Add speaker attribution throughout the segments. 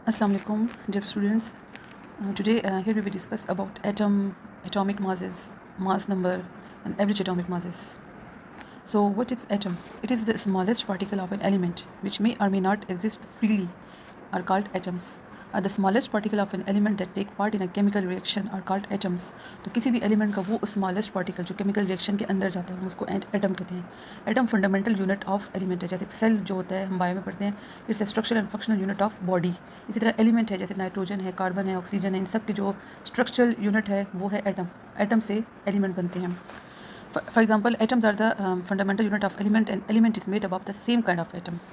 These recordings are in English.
Speaker 1: Assalamu alaikum, dear students. Today here we will discuss about atom, atomic masses, mass number, and average atomic masses. So, what is atom? It is the smallest particle of an element which may or may not exist freely, are called atoms. The smallest particle of an element that take part in a chemical reaction are called atoms. तो किसी भी element का वो smallest particle जो chemical reaction के अंदर जाता है हम उसको एटम कहते हैं. Atom fundamental unit of element है. जैसे सेल जो होता है हम बायो में पढ़ते हैं, it's a structural and functional unit of body. इसी तरह एलिमेंट है जैसे नाइट्रोजन है, कार्बन है, ऑक्सीजन है, इन सब की जो स्ट्रक्चरल यूनिट है वो है एटम. एटम से एलिमेंट बनते हैं. For example, atoms are the fundamental unit of element and element is made up of the same kind of atom.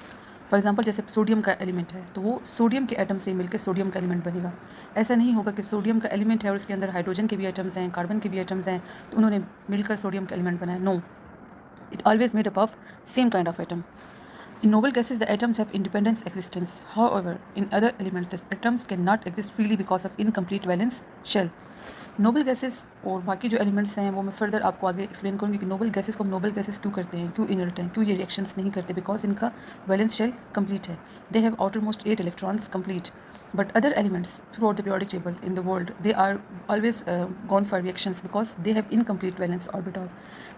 Speaker 1: For example जैसे सोडियम का एलिमेंट है तो वो सोडियम के एटम से मिलकर सोडियम का एलिमेंट बनेगा. ऐसा नहीं होगा कि सोडियम का एलिमेंट है और उसके अंदर हाइड्रोजन के भी एटम्स हैं, कार्बन के भी एटम्स हैं, तो उन्होंने मिलकर सोडियम का एलिमेंट बनाया. No, it always made up of same kind of atom. In noble gases, the atoms have independent existence. However, in other elements, the atoms cannot exist freely because of incomplete valence shell. Noble gases और बाकी जो elements हैं वो मैं further आपको आगे explain करूँगी कि नोबल गैसेस को हम नोबल गैसेस क्यों करते हैं, क्यों इनर्ट हैं, क्यों ये रिएक्शंस नहीं करते. बिकॉज इनका वैलेंस शेल कंप्लीट है. They have outermost 8 electrons complete. But other elements throughout the periodic table in the world, they are always gone for reactions because they have incomplete valence orbital.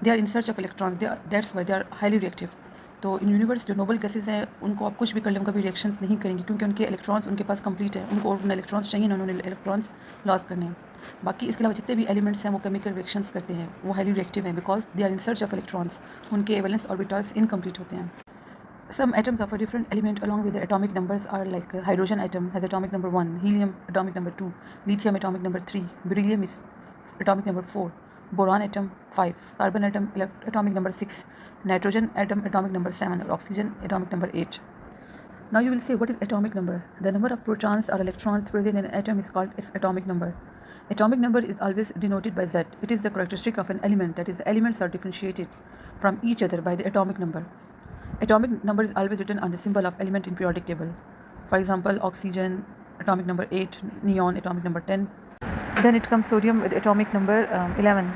Speaker 1: They are in search of electrons. That's why they are highly reactive. तो in universe जो noble gases हैं उनको आप कुछ भी कर लें, कभी रिएक्शंस नहीं करेंगे क्योंकि उनके इलेक्ट्रॉन्स उनके पास कंप्लीट है. उनको और इलेक्ट्रॉन्स चाहिए ना, उन्होंने इलेक्ट्रॉन्स लॉस करने हैं. बाकी इसके अलावा जितने भी एलिमेंट्स हैं वो केमिकल रिएक्शंस करते हैं, वो हाईली रिएक्टिव हैं because they are in search of electrons. उनके वैलेंस ऑर्बिटल्स इनकम्प्लीट होते हैं. Some atoms of a different element along with their atomic numbers are like hydrogen atom has atomic number 1, helium atomic number 2, lithium atomic number 3, beryllium is atomic number 4, boron atom 5, carbon atom atomic number 6, nitrogen atom atomic number 7, or oxygen atomic number 8. Now you will say, what is atomic number? The number of protons or electrons present in an atom is called its atomic number. Atomic number is always denoted by Z. It is the characteristic of an element, that is, the elements are differentiated from each other by the atomic number. Atomic number is always written on the symbol of element in periodic table. For example, oxygen atomic number 8, neon atomic number 10. Then it comes sodium with atomic number 11.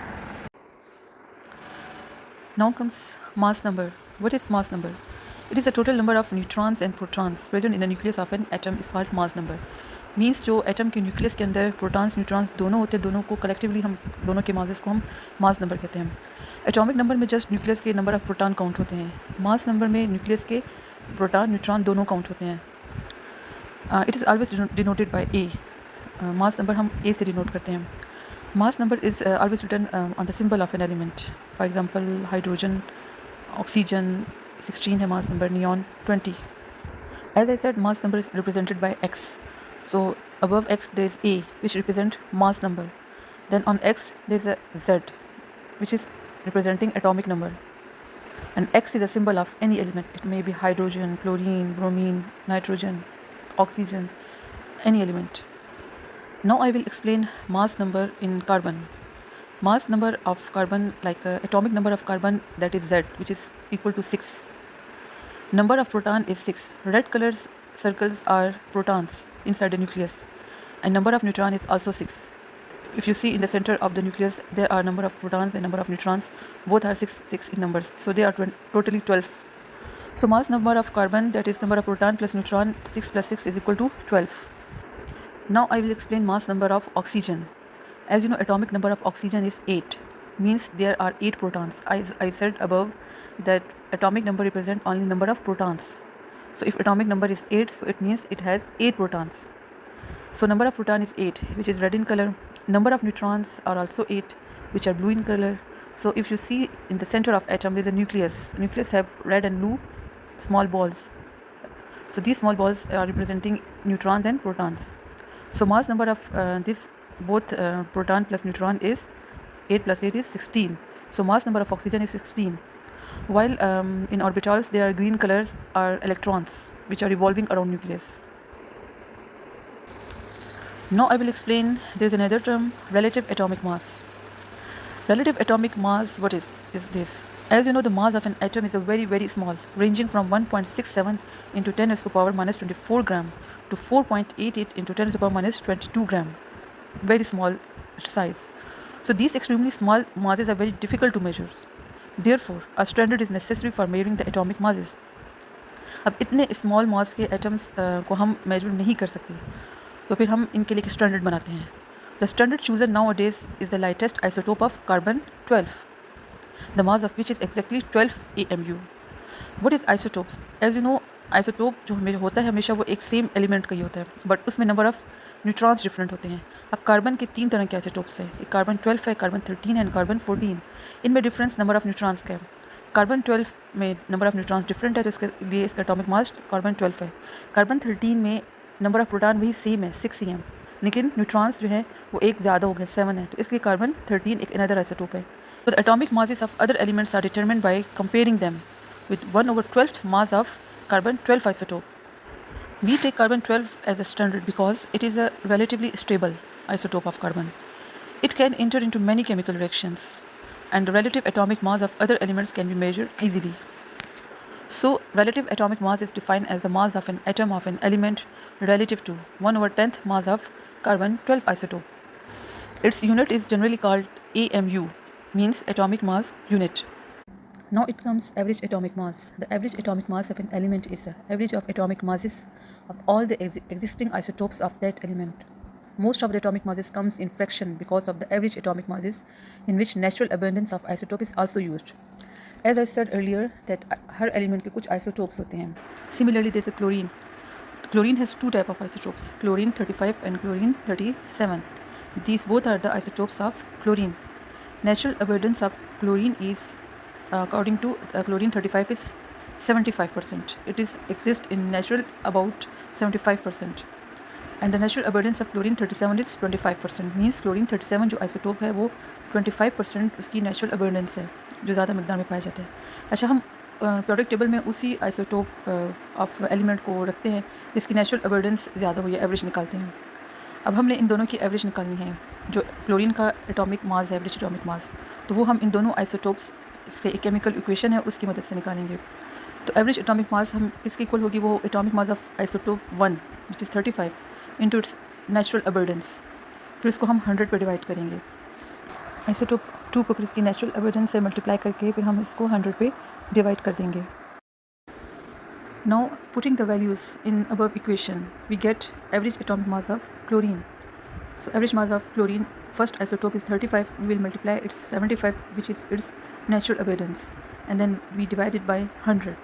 Speaker 1: Now comes mass number. What is mass number? It is the total number of neutrons and protons present in the nucleus of an atom is called mass number. Means जो atom के nucleus के अंदर protons neutrons दोनों होते हैं, दोनों को collectively हम दोनों के मासेस को हम मास नंबर कहते हैं. एटॉमिक नंबर में जस्ट न्यूक्लियस के नंबर ऑफ प्रोटॉन काउंट होते हैं. मास नंबर में न्यूक्लियस के प्रोटॉन न्यूट्रॉन दोनों काउंट होते हैं. It is always denoted by A. Mass number हम ए से डिनोट करते हैं. Mass number is always written on the symbol of an element. For example hydrogen, oxygen 16 है mass number, neon 20. As I said, mass number is represented bye x. So above X there is A, which represent mass number. Then on X there is a Z, which is representing atomic number. And X is a symbol of any element. It may be hydrogen, chlorine, bromine, nitrogen, oxygen, any element. Now I will explain mass number in carbon. Mass number of carbon, like atomic number of carbon, that is Z, which is equal to 6. Number of proton is 6. Red colors circles are protons inside the nucleus, and number of neutron is also 6. If you see in the center of the nucleus, there are number of protons and number of neutrons, both are 6 in numbers, so they are totally 12. So mass number of carbon, that is number of proton plus neutron, 6 plus 6 is equal to 12. Now I will explain mass number of oxygen. As you know, atomic number of oxygen is 8, means there are 8 protons. As I said above that atomic number represent only number of protons. So if atomic number is 8, so it means it has 8 protons. So number of proton is 8, which is red in color. Number of neutrons are also 8, which are blue in color. So if you see in the center of atom there is a nucleus. Nucleus have red and blue small balls. So these small balls are representing neutrons and protons. So mass number of this both proton plus neutron is 8 plus 8 is 16. So mass number of oxygen is 16. While in orbitals there are green colors are electrons which are revolving around nucleus. Now I will explain, there is another term, relative atomic mass. Relative atomic mass, what is this? As you know, the mass of an atom is a very small, ranging from 1.67 into 10 raised to the power minus 24 gram to 4.88 into 10 raised to the power minus 22 gram. Very small size. So these extremely small masses are very difficult to measure. Therefore, a standard is necessary for measuring the atomic masses. अब इतने small mass के atoms को हम major नहीं कर सकते, तो फिर हम इनके लिए एक स्टैंडर्ड बनाते हैं. The standard chosen now days is the lightest isotope of carbon 12, the mass of which is exactly 12 AMU. What is isotopes? As you know, isotope जो हमें होता है हमेशा वो एक सेम एलिमेंट का ही होता है, बट उसमें नंबर ऑफ न्यूट्रॉन्स डिफरेंट होते हैं. अब कार्बन के 3 तरह के आइसोटोप्स हैं. एक कार्बन 12 है, कार्बन 13 है एंड कार्बन 14. इनमें डिफरेंस नंबर ऑफ न्यूट्रॉन्स का है. कार्बन 12 में नंबर ऑफ न्यूट्रॉन्स डिफरेंट है, तो इसके लिए इसका एटॉमिक मास कार्बन 12 है. कार्बन 13 में नंबर ऑफ प्रोटॉन वही सेम है 6 EM, लेकिन न्यूट्रॉन्स जो है वो एक ज़्यादा हो गया 7 है, तो इसलिए कार्बन 13 एक अनदर आइसोटोप है. So the atomic masses of other elements are determined by comparing them with 1/12th mass of carbon 12 isotope. We take carbon 12 as a standard because it is a relatively stable isotope of carbon. It can enter into many chemical reactions, and the relative atomic mass of other elements can be measured easily. So relative atomic mass is defined as the mass of an atom of an element relative to 1/10th mass of carbon 12 isotope. Its unit is generally called AMU, means atomic mass unit. Now it comes average atomic mass. The average atomic mass of an element is the average of atomic masses of all the existing isotopes of that element. Most of the atomic masses comes in fraction because of the average atomic masses, in which natural abundance of isotope is also used. As I said earlier that her element के कुछ isotopes होते हैं. Similarly, there is a chlorine. Chlorine has two type of isotopes, chlorine 35 and chlorine 37. These both are the isotopes of chlorine. Natural abundance of chlorine is, according to chlorine 35 is 75%. It is exist in natural about 75%. And the natural abundance of chlorine 37 is 25%. Means chlorine 37 जो isotope है वो 25% उसकी natural abundance है, जो ज़्यादा मिकदार में पाया जाता है. अच्छा, हम प्रोडक्ट टेबल में उसी आइसोटोप ऑफ एलिमेंट को रखते हैं जिसकी नेचुरल अबर्डेंस ज़्यादा हो या एवरेज निकालते हैं. अब हमने इन दोनों की एवरेज निकालनी है. जो क्लोरीन का एटॉमिक मास है, एवरेज एटॉमिक मास, तो वो हम इन दोनों आइसोटोप्स से एक केमिकल इक्वेशन है उसकी मदद से निकालेंगे. तो एवरेज एटॉमिक मास हम किसके इक्वल होगी, वो atomic mass of isotope 1 which is 35 into its natural abundance. फिर इसको हम 100 पे डिवाइड करेंगे. आइसोटोप 2 को फिर इसकी नेचुरल अबर्डेंस से मल्टीप्लाई करके फिर हम इसको 100 पे डिवाइड कर देंगे. Now putting the values in above equation, we get average atomic mass of chlorine. So average mass of chlorine, first isotope is 35, we will multiply its 75 which is its natural abundance, and then we divide it by 100.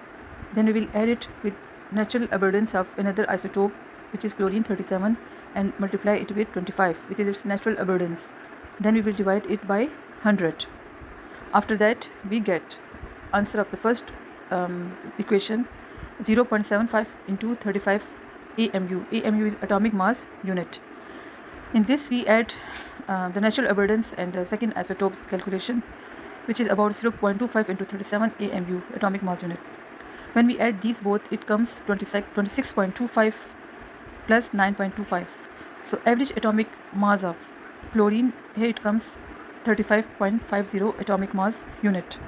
Speaker 1: Then we will add it with natural abundance of another isotope which is chlorine 37 and multiply it with 25 which is its natural abundance. Then we will divide it by 100. After that we get answer of the first equation 0.75 into 35 AMU. AMU is atomic mass unit. In this we add the natural abundance and the second isotope's calculation, which is about 0.25 into 37 AMU atomic mass unit. When we add these both, it comes 26.25 plus 9.25. So average atomic mass of chlorine, here it comes 35.50 atomic mass unit.